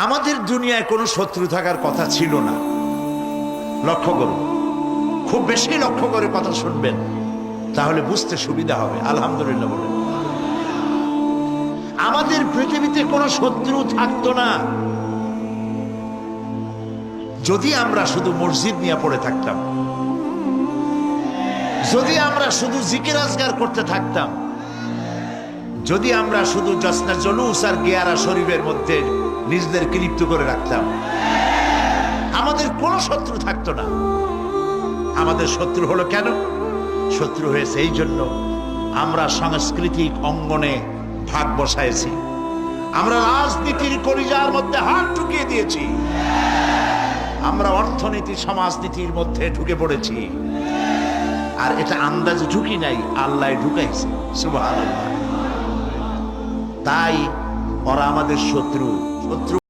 আমাদের দুনিয়ায় কোনো শত্রু থাকার কথা ছিল না। লক্ষ্য করুন, খুব বেশি লক্ষ্য করে কথা শুনবেন, তাহলে বুঝতে সুবিধা হবে। আলহামদুলিল্লাহ বলেন। আমাদের পৃথিবীতে কোনো শত্রু থাকতো না যদি আমরা শুধু মসজিদ নিয়ে পড়ে থাকতাম, যদি আমরা শুধু জিকির আজগার করতে থাকতাম, যদি আমরা শুধু জসনা জলুস আর গিয়ারা শরীফের মধ্যে নিজেদেরকে লিপ্ত করে রাখতাম, আমাদের কোনো শত্রু থাকতো না। আমাদের শত্রু হলো কেন? শত্রু হয়েছে এই জন্য আমরা সাংস্কৃতিক অঙ্গনে ভাগ বসাইছি, আমরা রাজনীতির কলিজার মধ্যে হাত ঢুকিয়ে দিয়েছি, আমরা অর্থনীতি সমাজনীতির মধ্যে ঢুকে পড়েছি। আর এটা আন্দাজে ঢুকি নাই, আল্লাহ ঢুকাইছে। সুবহানাল্লাহ। তাই ওরা আমাদের শত্রু।